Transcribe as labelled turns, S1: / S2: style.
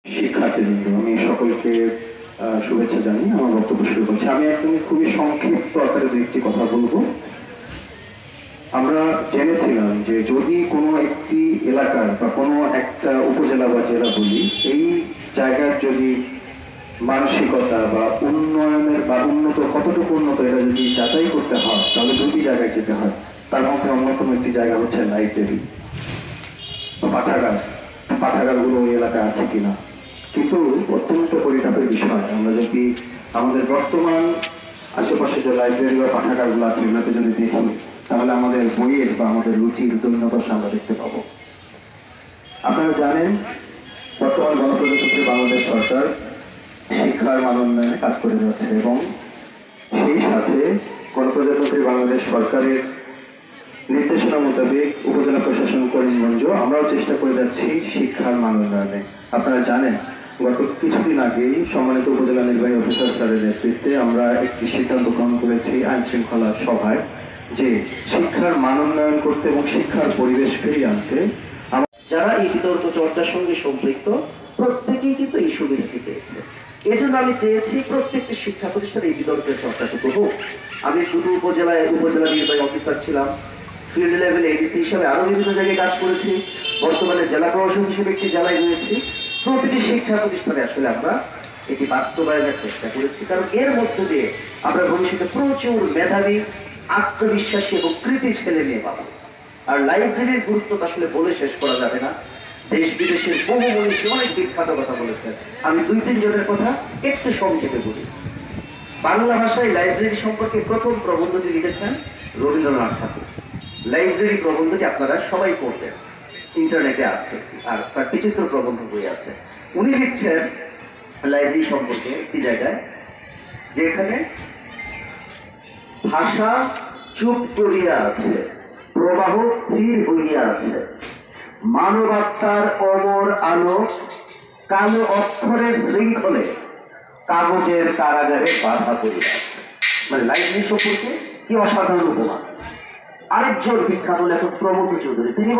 S1: শিক্ষার্থীবৃন্দ, আমি সকলকে শুভেচ্ছা জানিয়ে আমার বক্তব্য শুরু করছি। আমি একদমই খুবই সংক্ষিপ্ত আকারে দুইটি কথা বলবো। আমরা জেনেছিলাম যে যদি কোনো একটি এলাকার বা কোনো একটা উপজেলা বা জেলা বলি, এই জায়গার যদি মানসিকতা বা উন্নয়নের বা উন্নত কতটুকু উন্নত এটা যদি যাচাই করতে হয়, তাহলে দুটি জায়গায় যেতে হয়। তার মধ্যে অন্যতম একটি জায়গা হচ্ছে লাইব্রেরি বা পাঠাগার। পাঠাগারগুলো ওই এলাকায় আছে কিনা। কিন্তু অত্যন্ত পরিতাপের বিষয়, আমরা যদি আমাদের বর্তমান আশেপাশে যে লাইব্রেরি বা পাঠাগারগুলো আছে এগুলোতে যদি দেখি, তাহলে আমাদের বইয়ের বা আমাদের রুচির দৈন্যদশা আমরা দেখতে পাবো। আপনারা জানেন, বর্তমান গণপ্রজাতন্ত্রী বাংলাদেশ সরকার শিক্ষার মান উন্নয়নে কাজ করে যাচ্ছে এবং সেই সাথে গণপ্রজাতন্ত্রী বাংলাদেশ সরকারের নির্দেশনা মোতাবেক উপজেলা প্রশাসন করিমগঞ্জ আমরাও চেষ্টা করে যাচ্ছি শিক্ষার মান উন্নয়নে। আপনারা জানেন, গত কিছুদিন আগেই সম্মানিত উপজেলা নির্বাহী অফিসার স্যারের নেতৃত্বে আমরা একটি সিদ্ধান্ত গ্রহণ করেছি আইন শৃঙ্খলা সভায়, যে শিক্ষার মান উন্নয়ন করতে এবং শিক্ষার পরিবেশ ফিরিয়ে আনতে
S2: যারা এই বিতর্ক চর্চার সঙ্গে সম্পৃক্ত প্রত্যেকেই কিন্তু এই সুবিধাটি পেয়েছে। এজন্য আমি চেয়েছি প্রত্যেকটি শিক্ষা প্রতিষ্ঠানে এই বিতর্কের চর্চাটুকু হোক। আমি দুটো উপজেলা নির্বাহী অফিসার ছিলাম, ফিল্ড লেভেল এডিসি হিসাবে আরো বিভিন্ন জায়গায় কাজ করেছি, বর্তমানে জেলা প্রশাসক হিসেবে একটি জেলায় রয়েছি। প্রতিটি শিক্ষা প্রতিষ্ঠানে আসলে আমরা এটি বাস্তবায়নের চেষ্টা করেছি, কারণ এর মধ্য দিয়ে আমরা ভবিষ্যতে প্রচুর মেধাবী, আত্মবিশ্বাসী এবং কৃতি ছেলে মেয়ে পাবো। আর লাইব্রেরির গুরুত্ব আসলে বলে শেষ করা যাবে না। দেশ বিদেশের বহু মনীষী অনেক বিখ্যাত কথা বলেছেন, আমি 2-3 জনের কথা একটু সংক্ষেপে বলি। বাংলা ভাষায় লাইব্রেরি সম্পর্কে প্রথম প্রবন্ধটি লিখেছেন রবীন্দ্রনাথ ঠাকুর। লাইব্রেরি প্রবন্ধটি আপনারা সবাই পড়বেন, ইন্টারনেটে আছে, আর তার বিচিত্র প্রবন্ধ বই আছে। উনি লিখছেন লাইব্রেরি সম্পর্কে একটি জায়গায়, যেখানে ভাষা চুপ করিয়া আছে, প্রবাহ স্থির হইয়া আছে, মানবাত্মার অমর আলো কালো অক্ষরের শৃঙ্খলে কাগজের কারাগারে বাধা পড়িয়া আছে। মানে লাইব্রেরি সম্পর্কে কি অসাধারণ উপমা। আরেকজন বিখ্যাত লেখক প্রমথ চৌধুরী, তিনি